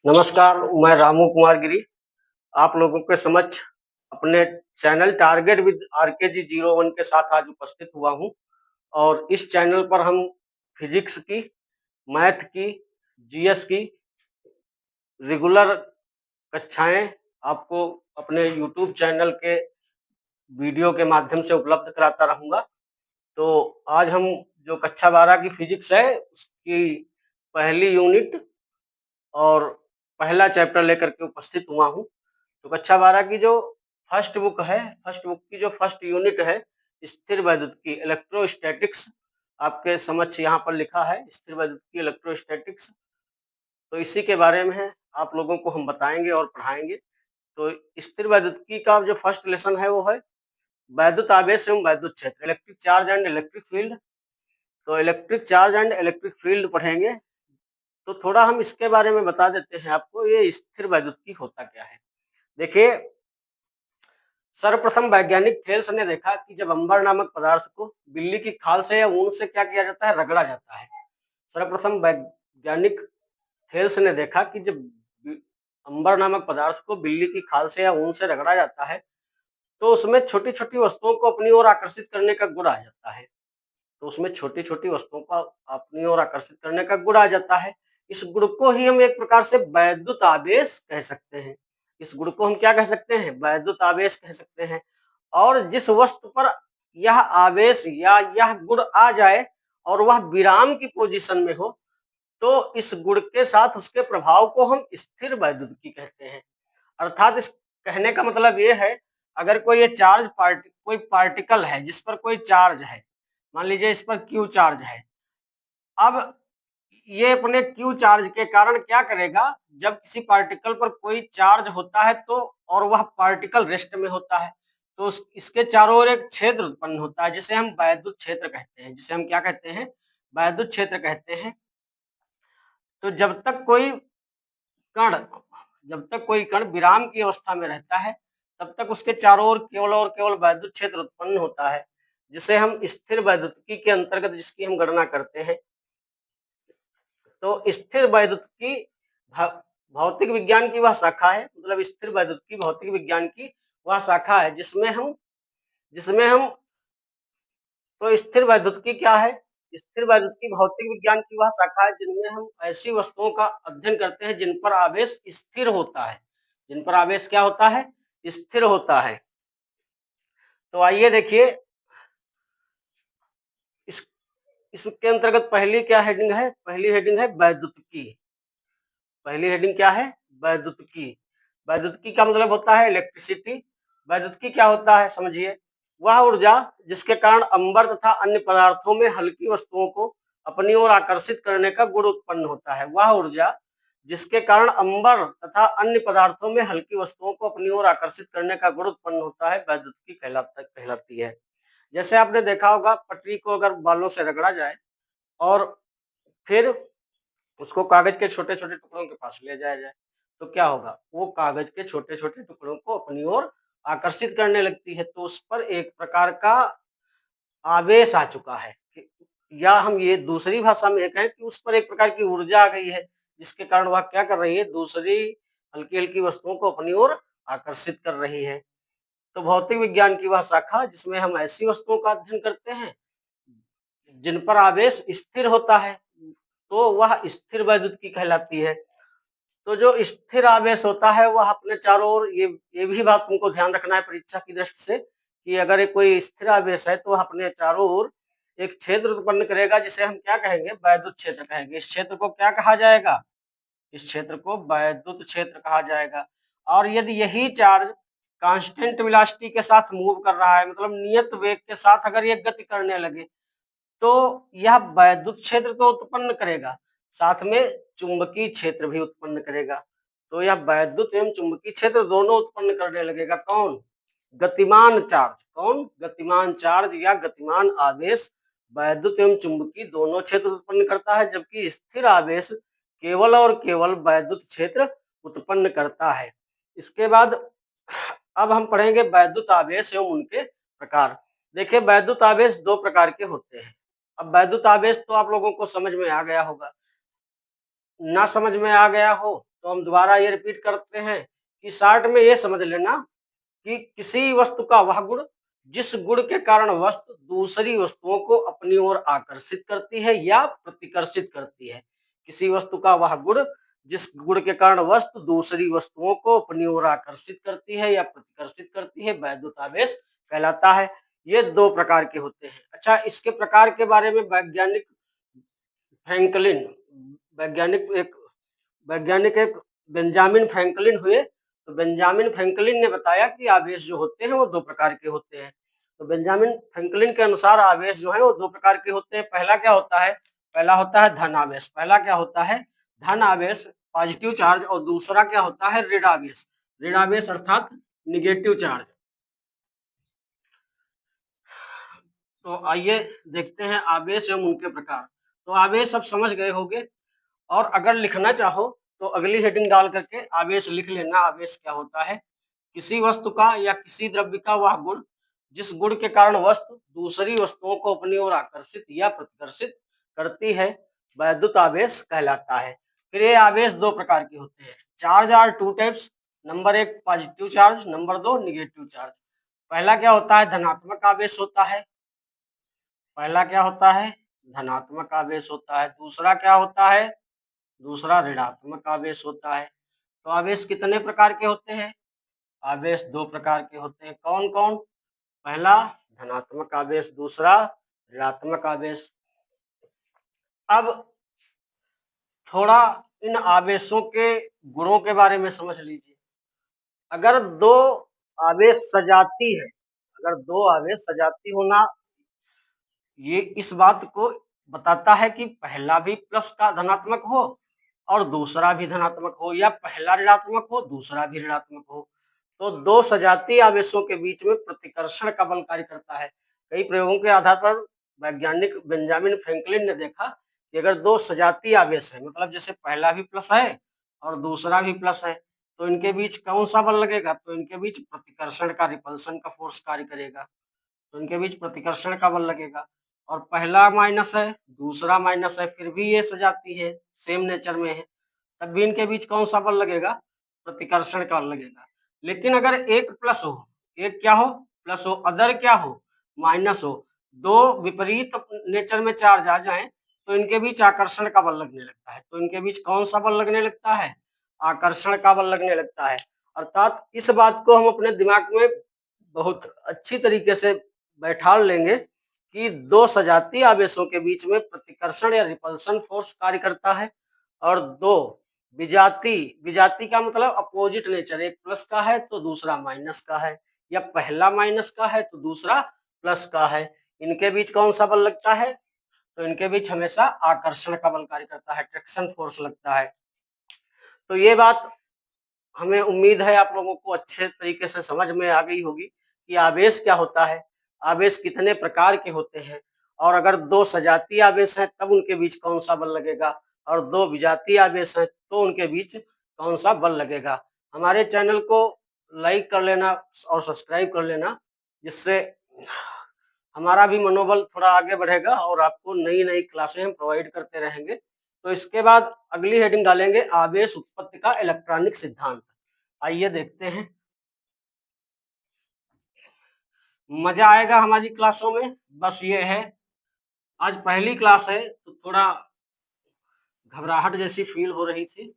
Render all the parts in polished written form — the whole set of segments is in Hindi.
नमस्कार, मैं रामू कुमार गिरी आप लोगों के समक्ष अपने चैनल टारगेट विद आरकेजी 01 के साथ आज उपस्थित हुआ हूं और इस चैनल पर हम फिजिक्स की, मैथ की, जीएस की रेगुलर कक्षाएं आपको अपने यूट्यूब चैनल के वीडियो के माध्यम से उपलब्ध कराता रहूंगा। तो आज हम जो कक्षा 12 की फिजिक्स है उसकी पहली यूनिट और पहला चैप्टर लेकर के उपस्थित हुआ हूं। तो कक्षा 12 की जो फर्स्ट बुक है, फर्स्ट बुक की जो फर्स्ट यूनिट है स्थिर वैद्युतिकी इलेक्ट्रोस्टैटिक्स, आपके समक्ष यहाँ पर लिखा है स्थिर वैद्युतिकी इलेक्ट्रोस्टैटिक्स। तो इसी के बारे में है आप लोगों को हम बताएंगे और पढ़ाएंगे। तो स्थिर वैद्युतिकी का जो फर्स्ट लेसन है वो है वैद्युत आवेश एवं वैद्युत क्षेत्र, electric charge and electric field. तो electric charge and electric field पढ़ेंगे। तो थोड़ा हम इसके बारे में बता देते हैं आपको, ये स्थिर वैद्युतिकी होता क्या है। देखिए, सर्वप्रथम वैज्ञानिक थेल्स ने देखा कि जब अंबर नामक पदार्थ को बिल्ली की खाल से या ऊन से क्या किया जाता है, रगड़ा जाता है। सर्वप्रथम वैज्ञानिक थेल्स ने देखा कि जब अंबर नामक पदार्थ को बिल्ली की खाल से या ऊन से रगड़ा जाता है तो उसमें छोटी छोटी वस्तुओं को अपनी ओर आकर्षित करने का गुण आ जाता है। तो उसमें छोटी छोटी वस्तुओं को अपनी ओर आकर्षित करने का गुण आ जाता है। इस गुण को ही हम एक प्रकार से वैद्युत आवेश कह सकते हैं। इस गुण को हम क्या कह सकते हैं, वैद्युत आवेश कह सकते हैं। और जिस वस्तु पर यह आवेश या यह गुण आ जाए और वह विराम की पोजीशन में हो तो इस गुण के साथ उसके प्रभाव को हम स्थिर वैद्युतिकी कहते हैं। अर्थात इस कहने का मतलब ये है, अगर कोई ये चार्ज कोई पार्टिकल है जिस पर कोई चार्ज है, मान लीजिए इस पर क्यू चार्ज है। अब ये अपने क्यू चार्ज के कारण क्या करेगा, जब किसी पार्टिकल पर कोई चार्ज होता है तो और वह पार्टिकल रेस्ट में होता है तो इसके चारों ओर एक क्षेत्र उत्पन्न होता है जिसे हम वैद्युत क्षेत्र कहते हैं, जिसे हम क्या कहते हैं, वैद्युत क्षेत्र कहते हैं। तो कण जब तक कोई कण विराम की अवस्था में रहता है तब तक उसके चारों ओर केवल और केवल वैद्युत क्षेत्र उत्पन्न होता है, जिसे हम स्थिर वैद्युतिकी के अंतर्गत जिसकी हम गणना करते हैं। तो स्थिर वैद्युतिकी भौतिक विज्ञान की वह शाखा है, मतलब स्थिर वैद्युतिकी भौतिक विज्ञान की वह शाखा है जिसमें हम तो स्थिर वैद्युतिकी क्या है, स्थिर वैद्युतिकी भौतिक विज्ञान की वह शाखा है जिनमें हम ऐसी वस्तुओं का अध्ययन करते हैं जिन पर आवेश स्थिर होता है, जिन पर आवेश क्या होता है, स्थिर होता है। तो आइए देखिए, इस इसके अंतर्गत पहली क्या हेडिंग है, पहली हेडिंग है वैद्युतिकी। पहली हेडिंग क्या है, वैद्युतिकी। वैद्युतिकी का मतलब होता है इलेक्ट्रिसिटी। वैद्युतिकी क्या होता है समझिए, वह ऊर्जा जिसके कारण अंबर तथा अन्य पदार्थों में हल्की वस्तुओं को अपनी ओर आकर्षित करने का गुण उत्पन्न होता है। वह ऊर्जा जिसके कारण अंबर तथा अन्य पदार्थों में हल्की वस्तुओं को अपनी ओर आकर्षित करने का गुण उत्पन्न होता है, वैद्युतिकी कहलाती है। जैसे आपने देखा होगा, पटरी को अगर बालों से रगड़ा जाए और फिर उसको कागज के छोटे छोटे टुकड़ों के पास ले जाया जाए तो क्या होगा, वो कागज के छोटे छोटे टुकड़ों को अपनी ओर आकर्षित करने लगती है। तो उस पर एक प्रकार का आवेश आ चुका है या हम ये दूसरी भाषा में कहें कि उस पर एक प्रकार की ऊर्जा आ गई है जिसके कारण वह क्या कर रही है, दूसरी हल्की हल्की वस्तुओं को अपनी ओर आकर्षित कर रही है। तो भौतिक विज्ञान की वह शाखा जिसमें हम ऐसी वस्तुओं का अध्ययन करते हैं जिन पर आवेश स्थिर होता है, तो वह स्थिर वैद्युतिकी कहलाती है। तो जो स्थिर आवेश होता है वह अपने चारों ओर, ये भी बात तुमको ध्यान रखना है परीक्षा की दृष्टि से कि अगर ये कोई स्थिर आवेश है तो वह अपने चारों ओर एक क्षेत्र उत्पन्न करेगा जिसे हम क्या कहेंगे, वैद्युत क्षेत्र कहेंगे। इस क्षेत्र को क्या कहा जाएगा, इस क्षेत्र को वैद्युत क्षेत्र कहा जाएगा। और यदि यही चार्ज कांस्टेंट वेलोसिटी के साथ मूव कर रहा है, मतलब नियत वेग के साथ अगर ये गति करने लगे तो यह वैद्युत क्षेत्र तो उत्पन्न करेगा, साथ में चुंबकीय क्षेत्र भी उत्पन्न करेगा। तो यह वैद्युत एवं चुंबकीय क्षेत्र दोनों उत्पन्न करने लगेगा। कौन, गतिमान चार्ज। कौन, गतिमान चार्ज या गतिमान आवेश वैद्युत एवं चुंबकीय दोनों क्षेत्र उत्पन्न करता है, जबकि स्थिर आवेश केवल और केवल वैद्युत क्षेत्र उत्पन्न करता है। इसके बाद अब हम पढ़ेंगे वैद्युत आवेश एवं उनके प्रकार। देखिए, वैद्युत आवेश दो प्रकार के होते हैं। अब वैद्युत आवेश तो आप लोगों को समझ में आ गया होगा, ना समझ में आ गया हो तो हम दोबारा ये रिपीट करते हैं कि शॉर्ट में ये समझ लेना कि किसी वस्तु का वह गुण जिस गुण के कारण वस्तु दूसरी वस्तुओं को अपनी ओर आकर्षित करती है या प्रतिकर्षित करती है। किसी वस्तु का वह गुण जिस गुण के कारण वस्तु दूसरी वस्तुओं को अपनी ओर आकर्षित करती है या प्रतिकर्षित करती है, वैद्युत आवेश कहलाता है। ये दो प्रकार के होते हैं। अच्छा, इसके प्रकार के बारे में फ्रैंकलिन वैज्ञानिक एक बेंजामिन फ्रैंकलिन हुए। तो बेंजामिन फ्रैंकलिन ने बताया कि आवेश जो होते हैं वो दो प्रकार के होते हैं। तो बेंजामिन फ्रैंकलिन के अनुसार आवेश जो है वो दो प्रकार के होते हैं। पहला क्या होता है? पहला होता है धन आवेश। पहला क्या होता है? धन आवेश, पॉजिटिव चार्ज। और दूसरा क्या होता है? ऋण आवेश। ऋण आवेश अर्थात निगेटिव चार्ज। तो आइए देखते हैं आवेश एवं उनके प्रकार। तो आवेश अब समझ गए होंगे, और अगर लिखना चाहो तो अगली हेडिंग डाल करके आवेश लिख लेना। आवेश क्या होता है? किसी वस्तु का या किसी द्रव्य का वह गुण जिस गुण के कारण वस्तु दूसरी वस्तुओं को अपनी ओर आकर्षित या प्रतिकर्षित करती है, वैद्युत आवेश कहलाता है। फिर ये आवेश दो प्रकार के होते हैं। Charge are two types. Number एक पॉजिटिव चार्ज, नंबर दो निगेटिव चार्ज। पहला क्या होता है? धनात्मक आवेश होता है। पहला क्या होता है? धनात्मक आवेश होता है। दूसरा क्या होता है? दूसरा ऋणात्मक आवेश होता है। तो आवेश कितने प्रकार के होते हैं? आवेश दो प्रकार के होते हैं। कौन कौन? पहला धनात्मक आवेश, दूसरा ऋणात्मक आवेश। अब थोड़ा इन आवेशों के गुणों के बारे में समझ लीजिए। अगर दो आवेश सजाती है, अगर दो आवेश सजाती होना, ये इस बात को बताता है कि पहला भी प्लस का धनात्मक हो और दूसरा भी धनात्मक हो, या पहला ऋणात्मक हो दूसरा भी ऋणात्मक हो। तो दो सजातीय आवेशों के बीच में प्रतिकर्षण का बल कार्य करता है। कई प्रयोगों के आधार पर वैज्ञानिक बेंजामिन फ्रैंकलिन ने देखा कि अगर दो सजातीय आवेश है, मतलब जैसे पहला भी प्लस है और दूसरा भी प्लस है, तो इनके बीच कौन सा बल लगेगा? तो इनके बीच प्रतिकर्षण का, रिपल्शन का फोर्स कार्य करेगा। तो इनके बीच प्रतिकर्षण का बल लगेगा। और पहला माइनस है, दूसरा माइनस है, फिर भी ये सजाती है, सेम नेचर में है, तब भी इनके बीच कौन सा बल लगेगा? प्रतिकर्षण का बल लगेगा। लेकिन अगर एक प्लस हो, एक क्या हो? प्लस हो, अदर क्या हो? माइनस हो, दो विपरीत नेचर में चार्ज आ जाएं, तो इनके बीच आकर्षण का बल लगने लगता है। तो इनके बीच कौन सा बल लगने लगता है? आकर्षण का बल लगने लगता है। अर्थात इस बात को हम अपने दिमाग में बहुत अच्छी तरीके से बैठा लेंगे कि दो सजातीय आवेशों के बीच में प्रतिकर्षण या रिपल्शन फोर्स कार्य करता है, और दो विजाती, विजाती का मतलब अपोजिट नेचर, एक प्लस का है तो दूसरा माइनस का है, या पहला माइनस का है तो दूसरा प्लस का है, इनके बीच कौन सा बल लगता है? तो इनके बीच हमेशा आकर्षण का बल कार्य करता है, अट्रैक्शन फोर्स लगता है। तो ये बात हमें उम्मीद है आप लोगों को अच्छे तरीके से समझ में आ गई होगी कि आवेश क्या होता है, आवेश कितने प्रकार के होते हैं, और अगर दो सजातीय आवेश हैं तब उनके बीच कौन सा बल लगेगा, और दो विजातीय आवेश हैं तो उनके बीच कौन सा बल लगेगा। हमारे चैनल को लाइक कर लेना और सब्सक्राइब कर लेना, जिससे हमारा भी मनोबल थोड़ा आगे बढ़ेगा और आपको नई नई क्लासें हम प्रोवाइड करते रहेंगे। तो इसके बाद अगली हेडिंग डालेंगे आवेश उत्पत्ति का इलेक्ट्रॉनिक सिद्धांत। आइए देखते हैं, मजा आएगा हमारी क्लासों में। बस ये है, आज पहली क्लास है तो थोड़ा घबराहट जैसी फील हो रही थी,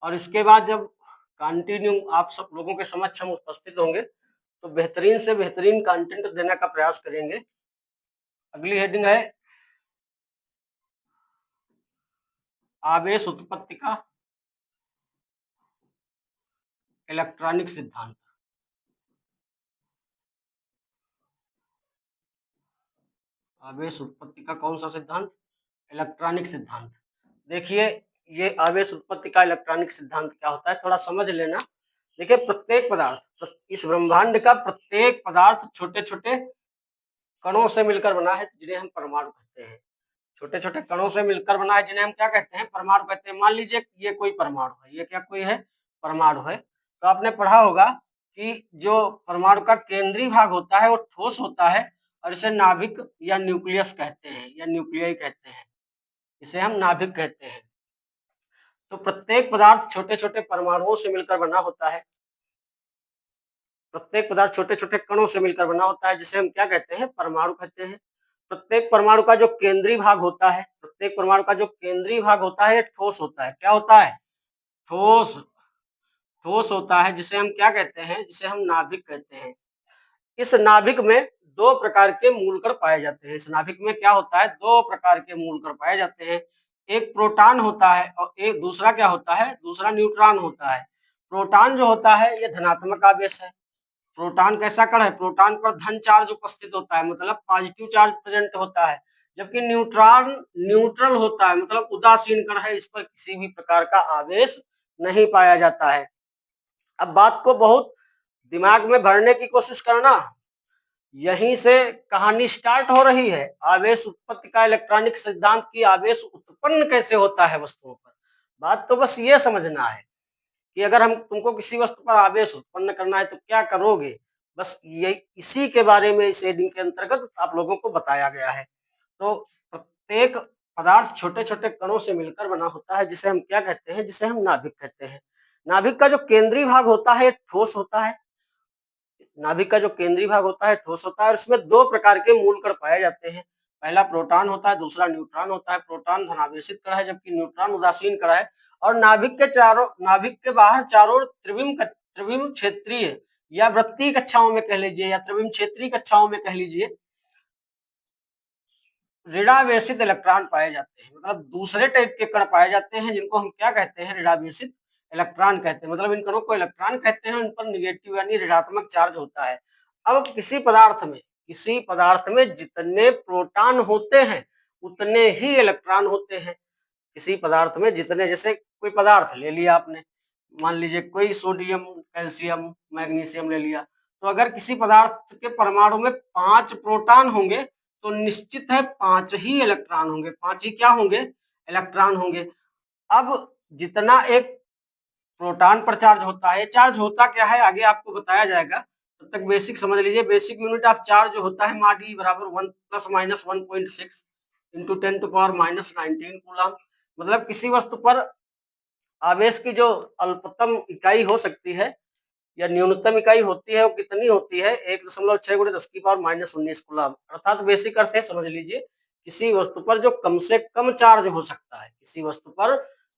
और इसके बाद जब कंटिन्यू आप सब लोगों के समक्ष हम उपस्थित होंगे तो बेहतरीन से बेहतरीन कंटेंट देने का प्रयास करेंगे। अगली हेडिंग है आवेश उत्पत्ति का इलेक्ट्रॉनिक सिद्धांत। आवेश उत्पत्ति का कौन सा सिद्धांत? इलेक्ट्रॉनिक सिद्धांत। देखिए, ये आवेश उत्पत्ति का इलेक्ट्रॉनिक सिद्धांत क्या होता है, थोड़ा समझ लेना। देखिए, प्रत्येक पदार्थ, इस ब्रह्मांड का प्रत्येक पदार्थ छोटे छोटे कणों से मिलकर बना है, जिन्हें हम परमाणु कहते हैं। छोटे छोटे कणों से मिलकर बना है, जिन्हें हम क्या कहते हैं? परमाणु कहते हैं। मान लीजिए ये कोई परमाणु है, ये क्या कोई है? परमाणु है। तो आपने पढ़ा होगा कि जो परमाणु का केंद्रीय भाग होता है वो ठोस होता है, और इसे नाभिक या न्यूक्लियस कहते हैं, या न्यूक्लियाई कहते हैं, इसे हम नाभिक कहते हैं। तो प्रत्येक पदार्थ छोटे-छोटे परमाणुओं से मिलकर बना होता है। प्रत्येक पदार्थ छोटे-छोटे कणों से मिलकर बना होता है, जिसे हम क्या कहते हैं? परमाणु कहते हैं। प्रत्येक परमाणु का जो केंद्रीय भाग होता है, प्रत्येक परमाणु का जो केंद्रीय भाग होता है, ये ठोस होता है। क्या होता है? ठोस। ठोस होता है, जिसे हम क्या कहते हैं? जिसे हम नाभिक कहते हैं। इस नाभिक में 2 प्रकार के मूलकण पाए जाते हैं। इस नाभिक में क्या होता है? 2 प्रकार के मूलकण पाए जाते हैं। एक प्रोटॉन होता है और एक दूसरा क्या होता है? दूसरा न्यूट्रॉन होता है। प्रोटॉन जो होता है, ये धनात्मक आवेश है। प्रोटॉन कैसा कण है? प्रोटॉन पर धन चार्ज उपस्थित होता है, मतलब पॉजिटिव चार्ज प्रेजेंट होता है। जबकि न्यूट्रॉन न्यूट्रल होता है, मतलब उदासीन कण है, इस पर किसी भी प्रकार का आवेश नहीं पाया जाता है। अब बात को बहुत दिमाग में भरने की कोशिश करना, यहीं से कहानी स्टार्ट हो रही है। आवेश उत्पत्ति का इलेक्ट्रॉनिक सिद्धांत की आवेश उत्पन्न कैसे होता है वस्तुओं पर। बात तो बस ये समझना है कि अगर हम तुमको किसी वस्तु पर आवेश उत्पन्न करना है तो क्या करोगे। बस ये इसी के बारे में इस हेडिंग के अंतर्गत आप लोगों को बताया गया है। तो प्रत्येक पदार्थ छोटे-छोटे कणों से मिलकर बना होता है, जिसे हम क्या कहते हैं? जिसे हम नाभिक कहते हैं। नाभिक का जो केंद्रीय भाग होता है, ठोस होता है। नाभिक का जो केंद्रीय भाग होता है, ठोस होता है और इसमें 2 प्रकार के मूलकण पाए जाते हैं। पहला प्रोटॉन होता है, दूसरा न्यूट्रॉन होता है। प्रोटॉन धनावेशित कण है, जबकि न्यूट्रॉन उदासीन कण है। और नाभिक के बाहर चारों ओर त्रिविम क्षेत्रीय या वृत्तीय कक्षाओं में कह लीजिए या त्रिविम क्षेत्रीय कक्षाओं में कह लीजिए, ऋणावेशित इलेक्ट्रॉन पाए जाते हैं। मतलब दूसरे टाइप के कण पाए जाते हैं, जिनको हम क्या कहते हैं? ऋणावेशित इलेक्ट्रॉन कहते हैं। मतलब इन कणों को इलेक्ट्रॉन कहते हैं, उन पर नेगेटिव यानी ऋणात्मक चार्ज होता है। अब किसी पदार्थ में जितने प्रोटॉन होते हैं, उतने ही इलेक्ट्रॉन होते हैं। किसी पदार्थ में जितने, जैसे कोई पदार्थ ले लिया आपने, मान लीजिए कोई सोडियम, कैल्शियम, मैग्नीशियम ले लिया, तो अगर किसी पदार्थ के परमाणु में 5 प्रोटॉन होंगे, तो निश्चित है 5 ही इलेक्ट्रॉन होंगे। 5 ही क्या होंगे? इलेक्ट्रॉन होंगे। अब जितना एक प्रोटॉन पर चार्ज होता है, चार्ज होता क्या है आगे आपको बताया जाएगा, तब तक बेसिक समझ लीजिए। बेसिक यूनिट ऑफ चार्ज जो होता है माडी बराबर 1 plus minus 1.6 into 10 to power minus 19 coulomb. मतलब किसी वस्तु पर आवेश की जो अल्पतम इकाई हो सकती है या न्यूनतम इकाई होती है, वो कितनी होती है? 1.6 गुणे 10 की पावर माइनस 19 कूलम। अर्थात बेसिक अर्थ है, समझ लीजिए, किसी वस्तु पर जो कम से कम चार्ज हो सकता है, किसी वस्तु पर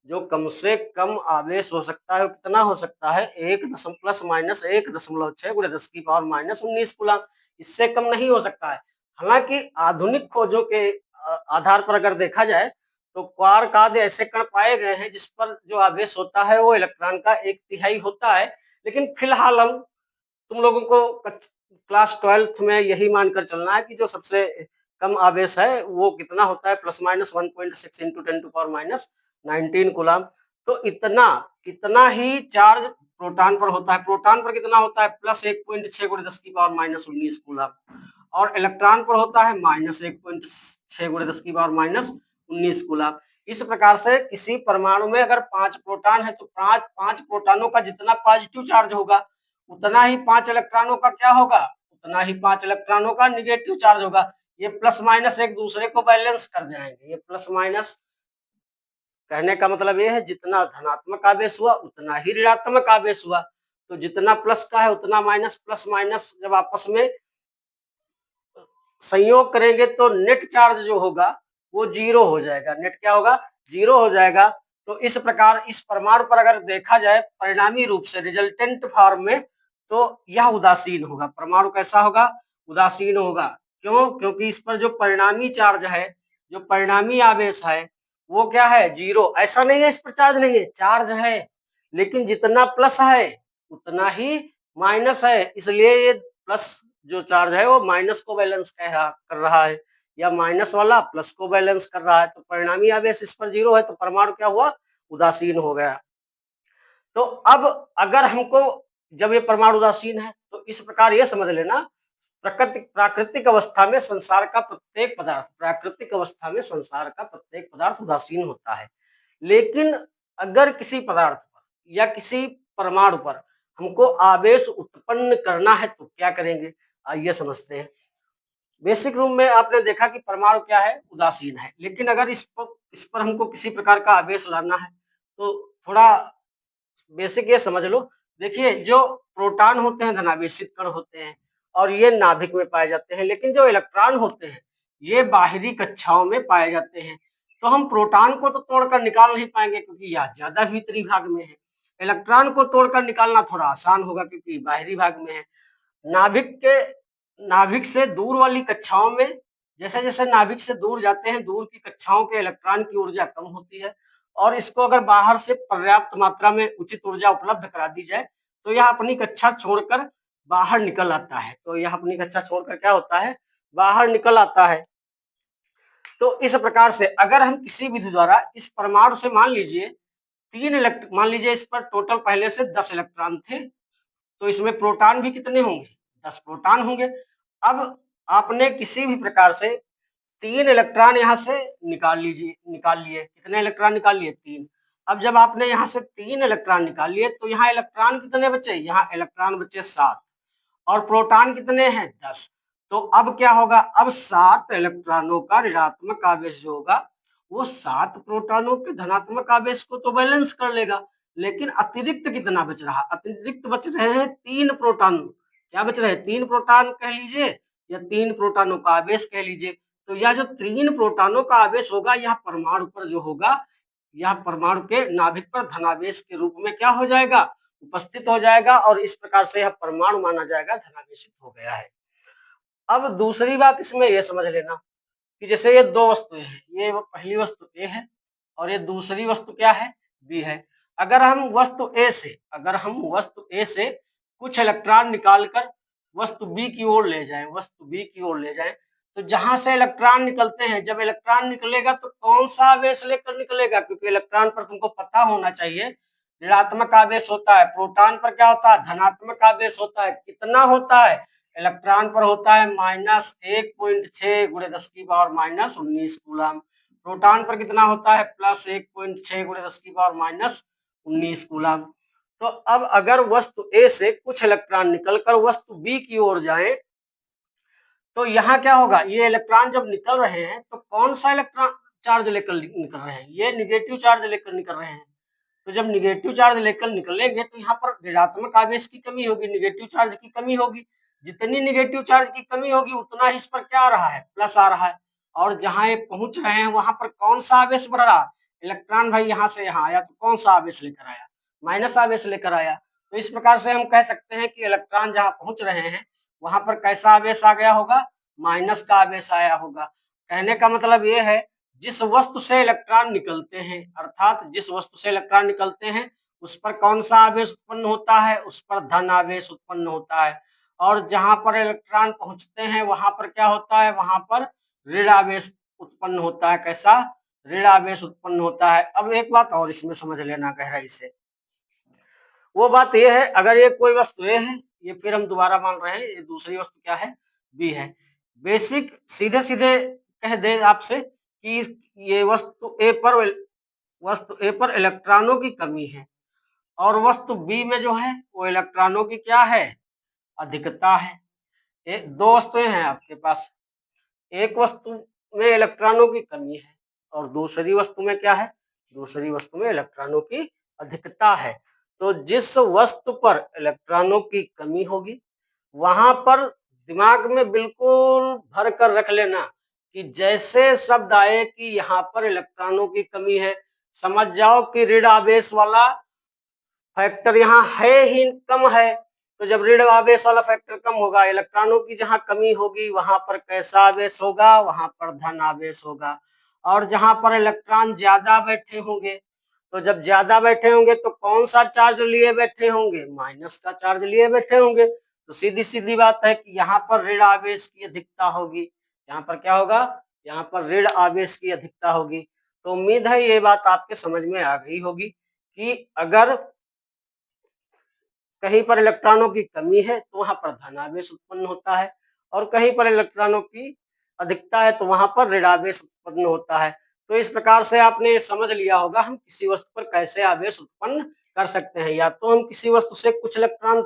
जो कम से कम आवेश हो सकता है, वो कितना हो सकता है? 1 प्लस माइनस 1.6 गुणे 10 की पावर माइनस 19 कूलम। इससे कम नहीं हो सकता है। हालांकि आधुनिक खोजों के आधार पर अगर देखा जाए, तो क्वार्क आदि ऐसे कण पाए गए हैं जिस पर जो आवेश होता है वो इलेक्ट्रॉन का 1/3 होता है। लेकिन फिलहाल हम तुम लोगों को क्लास 12th में यही मानकर चलना है कि जो सबसे कम आवेश है वो कितना होता है? Plus minus 1.6 into 10 to power minus 19 coulomb. तो कितना ही चार्ज प्रोटॉन पर होता है। प्रोटॉन पर कितना होता है? प्लस 1.6 गुणे 10 की पावर माइनस 19 कूलम। और इलेक्ट्रॉन पर होता है माइनस 1.6 गुणे 10 की पावर माइनस 19 कूलम। इस प्रकार से किसी परमाणु में अगर 5 प्रोटॉन है, तो 5 प्रोटॉनों का जितना पॉजिटिव चार्ज होगा, उतना ही 5 इलेक्ट्रॉनों का क्या होगा? उतना ही 5 इलेक्ट्रॉनों का निगेटिव चार्ज होगा। ये प्लस माइनस एक दूसरे को बैलेंस कर जाएंगे। ये प्लस माइनस कहने का मतलब ये है, जितना धनात्मक आवेश हुआ उतना ही ऋणात्मक आवेश हुआ। तो जितना प्लस का है उतना माइनस, प्लस माइनस जब आपस में संयोग करेंगे तो नेट चार्ज जो होगा वो जीरो हो जाएगा। नेट क्या होगा? जीरो हो जाएगा। तो इस प्रकार इस परमाणु पर अगर देखा जाए परिणामी रूप से, रिजल्टेंट फॉर्म में, तो यह उदासीन होगा। परमाणु कैसा होगा? उदासीन होगा। क्यों? क्योंकि इस पर जो परिणामी चार्ज है, जो परिणामी आवेश है, वो क्या है? जीरो। ऐसा नहीं है इस पर चार्ज नहीं है, चार्ज है, लेकिन जितना प्लस है उतना ही माइनस है। इसलिए ये प्लस जो चार्ज है वो माइनस को बैलेंस कर रहा है, या माइनस वाला प्लस को बैलेंस कर रहा है। तो परिणामी आवेश इस पर जीरो है, तो परमाणु क्या हुआ? उदासीन हो गया। तो अब अगर हमको, जब ये परमाणु उदासीन है, तो इस प्रकार ये समझ लेना, प्राकृतिक अवस्था में संसार का प्रत्येक पदार्थ, प्राकृतिक अवस्था में संसार का प्रत्येक पदार्थ उदासीन होता है। लेकिन अगर किसी पदार्थ पर या किसी परमाणु पर हमको आवेश उत्पन्न करना है तो क्या करेंगे? आइए समझते हैं। बेसिक रूप में आपने देखा कि परमाणु क्या है? उदासीन है। लेकिन अगर इस पर हमको किसी प्रकार का आवेश लाना है, तो थोड़ा बेसिक ये समझ लो। देखिए, जो प्रोटॉन होते हैं धनावेशित कण होते हैं और ये नाभिक में पाए जाते हैं, लेकिन जो इलेक्ट्रॉन होते हैं ये बाहरी कक्षाओं में पाए जाते हैं। तो हम प्रोटॉन को तो तोड़कर निकाल नहीं पाएंगे क्योंकि यह ज्यादा भीतरी भाग में है। इलेक्ट्रॉन को तोड़कर निकालना थोड़ा आसान होगा क्योंकि बाहरी भाग में है। नाभिक से दूर वाली कक्षाओं में जैसे जैसे नाभिक से दूर जाते हैं, दूर की कक्षाओं के इलेक्ट्रॉन की ऊर्जा कम होती है और इसको अगर बाहर से पर्याप्त मात्रा में उचित ऊर्जा उपलब्ध करा दी जाए तो यह अपनी कक्षा छोड़कर बाहर निकल आता है। तो यह अपनी कक्षा छोड़कर क्या होता है, बाहर निकल आता है। तो इस प्रकार से अगर हम किसी विधि द्वारा इस परमाणु से मान लीजिए मान लीजिए इस पर टोटल पहले से 10 इलेक्ट्रॉन थे, तो इसमें प्रोटॉन भी कितने होंगे, 10 प्रोटॉन होंगे। अब आपने किसी भी प्रकार से 3 इलेक्ट्रॉन यहाँ से निकाल लिए। कितने इलेक्ट्रॉन निकाल लिए, 3। अब जब आपने यहाँ से 3 इलेक्ट्रॉन निकाल लिए तो यहाँ इलेक्ट्रॉन कितने बचे, यहाँ इलेक्ट्रॉन बचे 7 और प्रोटॉन कितने हैं, 10। तो अब क्या होगा, अब 7 इलेक्ट्रॉनों का ऋणात्मक आवेश जो होगा वो 7 प्रोटॉनों के धनात्मक आवेश को तो बैलेंस कर लेगा, लेकिन अतिरिक्त कितना बच रहा, अतिरिक्त बच रहे हैं 3 प्रोटॉन। क्या बच रहे हैं, 3 प्रोटॉन कह लीजिए या 3 प्रोटॉनों का आवेश कह लीजिए। तो यह जो 3 प्रोटॉनों का आवेश होगा यह परमाणु पर जो होगा, यह परमाणु के नाभिक पर धनावेश के रूप में क्या हो जाएगा, उपस्थित हो जाएगा और इस प्रकार से यह परमाणु माना जाएगा धनावेशित हो गया है। अब दूसरी बात इसमें यह समझ लेना कि जैसे ये दो वस्तुएं हैं, ये पहली वस्तु ए है और ये दूसरी वस्तु क्या है, बी है। अगर हम वस्तु ए से कुछ इलेक्ट्रॉन निकालकर वस्तु बी की ओर ले जाएं, तो जहां से इलेक्ट्रॉन निकलते हैं, जब इलेक्ट्रॉन निकलेगा तो कौन सा आवेश लेकर निकलेगा, क्योंकि इलेक्ट्रॉन पर तुमको पता होना चाहिए ऋणात्मक आवेश होता है, प्रोटॉन पर क्या होता है, धनात्मक आवेश होता है। कितना होता है, इलेक्ट्रॉन पर होता है -1.6 × 10⁻⁻19 कूलम। प्रोटॉन पर कितना होता है, +1.6 × 10⁻⁻19 कूलम। तो अब अगर वस्तु ए से कुछ इलेक्ट्रॉन निकलकर वस्तु बी की ओर जाएं, तो यहाँ क्या होगा, ये इलेक्ट्रॉन जब निकल रहे हैं तो कौन सा इलेक्ट्रॉन चार्ज लेकर निकल रहे हैं, ये निगेटिव चार्ज लेकर निकल रहे हैं। तो जब निगेटिव चार्ज लेकर निकलेंगे तो यहाँ पर ऋणात्मक आवेश की कमी होगी, निगेटिव चार्ज की कमी होगी। जितनी निगेटिव चार्ज की कमी होगी उतना ही इस पर क्या आ रहा है, प्लस आ रहा है। और जहाँ ये पहुंच रहे हैं वहां पर कौन सा आवेश बढ़ रहा है, इलेक्ट्रॉन भाई यहाँ से यहाँ आया तो कौन सा आवेश लेकर आया, माइनस आवेश लेकर आया। तो इस प्रकार से हम कह सकते हैं कि इलेक्ट्रॉन जहाँ पहुंच रहे हैं वहां पर कैसा आवेश आ गया होगा, माइनस का आवेश आया होगा। कहने का मतलब ये है जिस वस्तु से इलेक्ट्रॉन निकलते हैं, अर्थात जिस वस्तु से इलेक्ट्रॉन निकलते हैं उस पर कौन सा आवेश उत्पन्न होता है, उस पर धन आवेश उत्पन्न होता है। और जहां पर इलेक्ट्रॉन पहुंचते हैं वहां पर क्या होता है, वहां पर ऋण आवेश उत्पन्न होता है। कैसा, ऋण आवेश उत्पन्न होता है। अब एक बात और इसमें समझ लेना गहराई से, वो बात यह है अगर ये कोई वस्तु ए है, ये फिर हम दोबारा मान रहे हैं ये दूसरी वस्तु क्या है, बी है। बेसिक सीधे सीधे कह दे आपसे कि ये वस्तु ए पर इलेक्ट्रॉनों की कमी है और वस्तु बी में जो है वो इलेक्ट्रॉनों की क्या है, अधिकता है। दो वस्तुएं हैं आपके पास, एक वस्तु में इलेक्ट्रॉनों की कमी है और दूसरी वस्तु में क्या है, दूसरी वस्तु में इलेक्ट्रॉनों की अधिकता है। तो जिस वस्तु पर इलेक्ट्रॉनों की कमी होगी वहां पर दिमाग में बिल्कुल भर कर रख लेना कि जैसे शब्द आए कि यहाँ पर इलेक्ट्रॉनों की कमी है, समझ जाओ कि ऋण आवेश वाला फैक्टर यहाँ है ही कम है। तो जब ऋण आवेश वाला फैक्टर कम होगा, इलेक्ट्रॉनों की जहाँ कमी होगी वहां पर कैसा आवेश होगा, वहां पर धन आवेश होगा। और जहां पर इलेक्ट्रॉन ज्यादा बैठे होंगे, तो जब ज्यादा बैठे होंगे तो कौन सा चार्ज लिए बैठे होंगे, माइनस का चार्ज लिए बैठे होंगे। तो सीधी सीधी बात है कि यहाँ पर ऋण आवेश की अधिकता होगी, यहाँ पर क्या होगा, यहाँ पर ऋण आवेश की अधिकता होगी। तो उम्मीद है ये बात आपके समझ में आ गई होगी कि अगर कहीं पर इलेक्ट्रॉनों की कमी है तो वहां पर धनावेश उत्पन्न होता है और कहीं पर इलेक्ट्रॉनों की अधिकता है तो वहां पर ऋणावेश उत्पन्न होता है। तो इस प्रकार से आपने समझ लिया होगा हम किसी वस्तु पर कैसे आवेश उत्पन्न कर सकते हैं। या तो हम किसी वस्तु से कुछ इलेक्ट्रॉन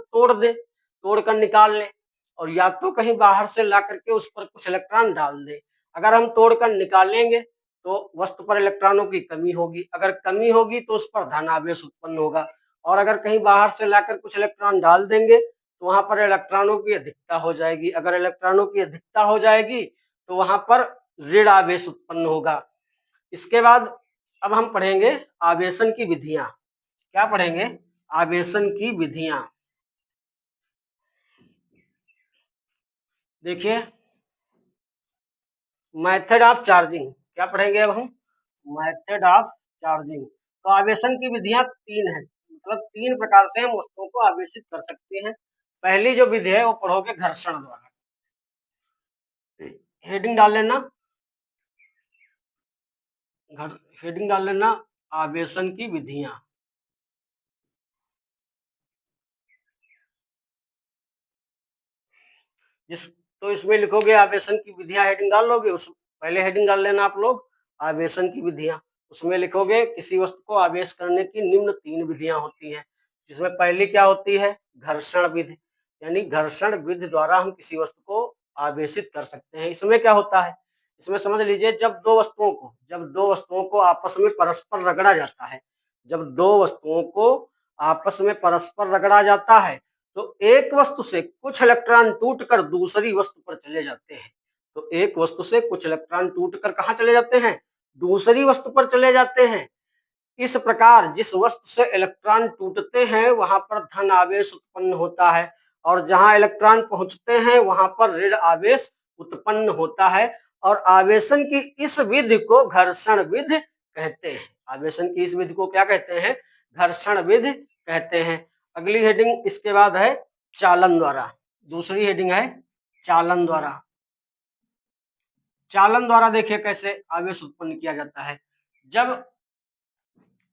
तोड़ कर निकाल लें, और या तो कहीं बाहर से ला करके उस पर कुछ इलेक्ट्रॉन डाल दें। अगर हम तोड़ कर निकालेंगे तो वस्तु पर इलेक्ट्रॉनों की कमी होगी, अगर कमी होगी तो उस पर धन आवेश उत्पन्न होगा, और अगर कहीं बाहर से लाकर कुछ इलेक्ट्रॉन डाल देंगे तो वहां पर इलेक्ट्रॉनों की अधिकता हो जाएगी, अगर इलेक्ट्रॉनों की अधिकता हो जाएगी तो वहां पर ऋण आवेश उत्पन्न होगा। इसके बाद अब हम पढ़ेंगे आवेशन की विधियां। क्या पढ़ेंगे? आवेशन की विधियां। देखिए, मेथड ऑफ चार्जिंग। क्या पढ़ेंगे अब हम? Method of charging. तो आवेशन की विधियां तीन है, मतलब तीन प्रकार से हम वस्तुओं को आवेशित कर सकते हैं। पहली जो विधि है वो पढ़ोगे घर्षण द्वारा। हेडिंग डाल लेना, हेडिंग डाल लेना आवेशन की विधियां। तो इसमें लिखोगे आवेशन की विधियां, हेडिंग डाल लोगे। उस पहले हेडिंग डाल लेना आप लोग आवेशन की विधियां। उसमें लिखोगे किसी वस्तु को आवेश करने की निम्न तीन विधियां होती हैं, जिसमें पहली क्या होती है? घर्षण विधि, यानी घर्षण विधि द्वारा हम किसी वस्तु को आवेशित कर सकते हैं। इसमें क्या होता है? इसमें समझ लीजिए, जब दो वस्तुओं को आपस में परस्पर रगड़ा जाता है, जब दो वस्तुओं को आपस में परस्पर रगड़ा जाता है तो एक वस्तु से कुछ इलेक्ट्रॉन टूटकर दूसरी वस्तु पर चले जाते हैं। तो एक वस्तु से कुछ इलेक्ट्रॉन टूटकर कहाँ चले जाते हैं? दूसरी वस्तु पर चले जाते हैं। इस प्रकार जिस वस्तु से इलेक्ट्रॉन टूटते हैं वहां पर धन आवेश उत्पन्न होता है, और जहां इलेक्ट्रॉन पहुंचते हैं वहां पर ऋण आवेश उत्पन्न होता है। और आवेशन की इस विधि को घर्षण विधि कहते हैं। आवेशन की इस विधि को क्या कहते हैं? घर्षण विधि कहते हैं। अगली हेडिंग इसके बाद है चालन द्वारा। दूसरी हेडिंग है चालन द्वारा। चालन द्वारा देखिए कैसे आवेश उत्पन्न किया जाता है। जब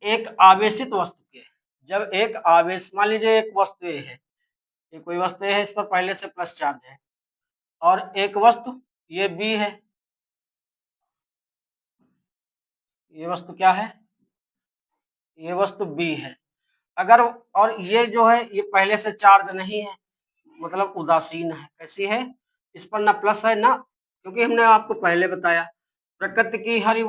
एक आवेशित वस्तु के, जब एक आवेश, मान लीजिए एक वस्तु ए है, ये कोई वस्तु ए है, इस पर पहले से प्लस चार्ज है, और एक वस्तु ये बी है, ये वस्तु क्या है? ये वस्तु बी है। अगर, और ये जो है ये पहले से चार्ज नहीं है, मतलब उदासीन है। कैसी है? इस पर ना प्लस है ना, क्योंकि हमने आपको पहले बताया प्रकृति की हर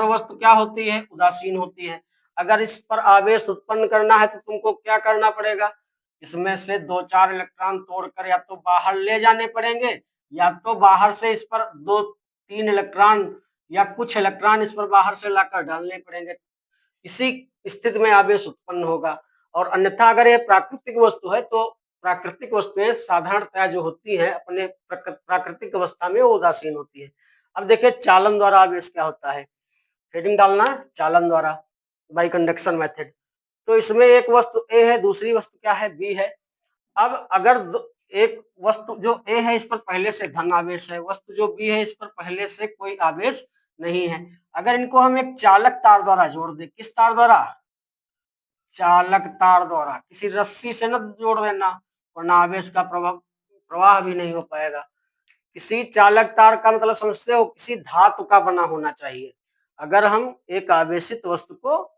वस्तु क्या होती है? उदासीन होती है। अगर इस पर आवेश उत्पन्न करना है तो तुमको क्या करना पड़ेगा? इसमें से दो चार इलेक्ट्रॉन तोड़कर या तो बाहर ले जाने पड़ेंगे, या तो बाहर से इस पर दो तीन इलेक्ट्रॉन या कुछ इलेक्ट्रॉन इस पर बाहर से लाकर डालने पड़ेंगे। इसी स्थिति में आवेश उत्पन्न होगा। और अन्यथा अगर यह प्राकृतिक वस्तु है तो प्राकृतिक वस्तुएं साधारणतया जो होती है अपने प्राकृतिक अवस्था में वो उदासीन होती है। अब देखिए चालन द्वारा आवेश क्या होता है। हेडिंग डालना चालन द्वारा, बाई कंडक्शन मेथड। तो इसमें एक वस्तु ए है, दूसरी वस्तु क्या है? बी है। अब अगर एक वस्तु जो ए है इस पर पहले से धन आवेश है, वस्तु जो बी है इस पर पहले से कोई आवेश नहीं है। अगर इनको हम एक चालक तार द्वारा जोड़ दें, किस तार द्वारा? चालक तार द्वारा। किसी रस्सी से न जोड़ देना, वरना आवेश का प्रवाह भी नहीं हो पाएगा। किसी चालक तार का मतलब समझते हो? किसी धातु का बना होना चाहिए। अगर हम एक आवेशित वस्तु को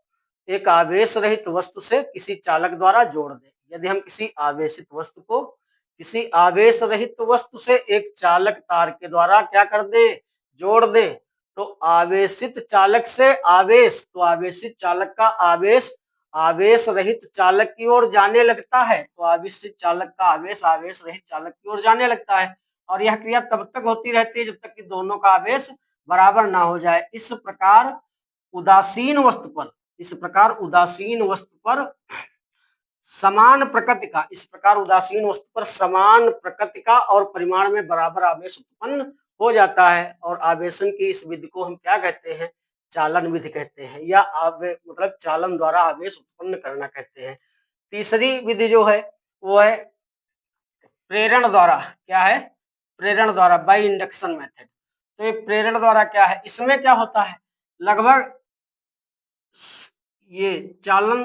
एक आवेश रहित वस्तु से किसी चालक द्वारा जोड़ दें, यदि हम किसी आवेशित वस्तु को किसी आवेश रहित वस्तु से एक चालक तार के द्वारा क्या कर दें? जोड़ दें, तो आवेशित चालक से आवेश, तो आवेशित चालक का आवेश आवेश रहित चालक की ओर जाने लगता है, तो आवेशित चालक का आवेश आवेश रहित चालक की ओर जाने लगता है। और यह क्रिया तब तक होती रहती है जब तक कि दोनों का आवेश बराबर ना हो जाए। इस प्रकार उदासीन वस्तु पर, इस प्रकार उदासीन वस्तु पर समान प्रकृति का, इस प्रकार उदासीन वस्तु पर समान प्रकृति का और परिमाण में बराबर आवेश उत्पन्न हो जाता है। और आवेशन की इस विधि को हम क्या कहते हैं? चालन विधि कहते हैं, या मतलब चालन द्वारा आवेश उत्पन्न करना कहते हैं। तीसरी विधि जो है वो है प्रेरण द्वारा। क्या है? प्रेरण द्वारा, बाई इंडक्शन मेथड। तो ये प्रेरण द्वारा क्या है? इसमें क्या होता है? लगभग ये चालन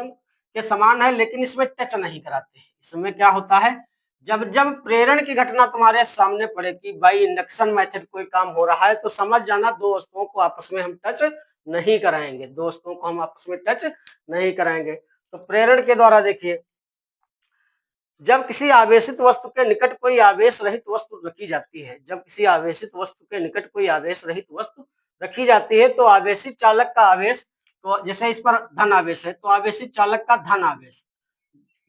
के समान है, लेकिन इसमें टच नहीं कराते। इसमें क्या होता है? जब जब प्रेरण की घटना तुम्हारे सामने पड़े कि बाई इंडक्शन मेथड कोई काम हो रहा है, तो समझ जाना दो वस्तुओं को आपस में हम टच नहीं कराएंगे, दो वस्तुओं को हम आपस में टच नहीं कराएंगे। तो प्रेरण के द्वारा देखिए, जब किसी आवेशित वस्तु के निकट कोई आवेश रहित वस्तु रखी जाती है, जब किसी आवेशित वस्तु के निकट कोई आवेश रहित वस्तु रखी जाती है तो आवेशित चालक का आवेश, तो जैसे इस पर धन आवेश है तो आवेशित चालक का धन आवेश,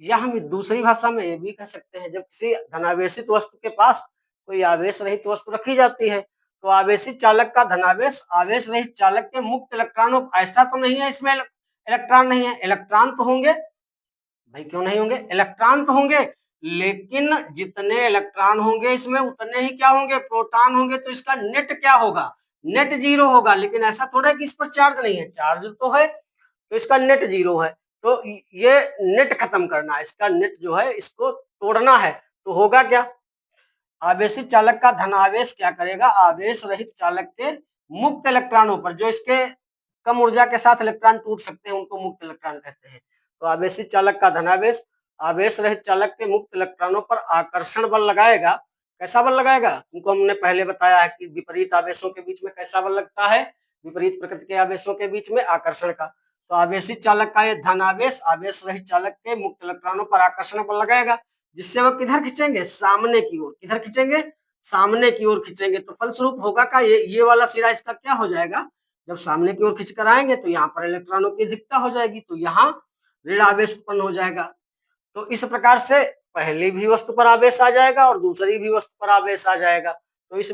या हम दूसरी भाषा में ये भी कह सकते हैं, जब किसी धनावेशित वस्तु के पास कोई आवेश रहित वस्तु रखी जाती है तो आवेशित चालक का धनावेश आवेश रहित चालक के मुक्त इलेक्ट्रॉनों, ऐसा तो नहीं है इसमें इलेक्ट्रॉन नहीं है, इलेक्ट्रॉन तो होंगे भाई, क्यों नहीं होंगे, इलेक्ट्रॉन तो होंगे, लेकिन जितने इलेक्ट्रॉन होंगे इसमें उतने ही क्या होंगे, प्रोटॉन होंगे, तो इसका नेट क्या होगा, नेट जीरो होगा। लेकिन ऐसा थोड़ा है कि इस पर चार्ज नहीं है, चार्ज तो है, तो इसका नेट जीरो है। तो ये नेट खत्म करना है, इसका नेट जो है इसको तोड़ना है, तो होगा क्या, आवेशित चालक का धनावेश क्या करेगा, आवेश रहित चालक के मुक्त इलेक्ट्रॉनों पर, जो इसके कम ऊर्जा के साथ इलेक्ट्रॉन टूट सकते हैं उनको मुक्त इलेक्ट्रॉन कहते हैं। तो आवेशित चालक का धनावेश आवेश रहित चालक के मुक्त इलेक्ट्रॉनों पर आकर्षण बल लगाएगा। कैसा बल लगाएगा, उनको हमने पहले बताया है कि विपरीत आवेशों के बीच में कैसा बल लगता है, विपरीत प्रकृति के आवेशों के बीच में आकर्षण का। तो आवेशित चालक का ये धनावेश आवेश रहित चालक के मुक्त इलेक्ट्रॉनों पर आकर्षण बल लगाएगा, जिससे वो किधर खींचेंगे, सामने की ओर, किधर खींचेंगे, सामने की ओर खींचेंगे। तो फलस्वरूप होगा का ये वाला सिरा इसका क्या हो जाएगा, जब सामने की ओर खींच कर आएंगे तो यहाँ पर इलेक्ट्रॉनों की अधिकता हो जाएगी, तो यहाँ ऋण आवेश उत्पन्न हो जाएगा। तो इस प्रकार से पहली भी वस्तु पर आवेश आ जाएगा और दूसरी भी वस्तु पर आवेश आ जाएगा। तो इस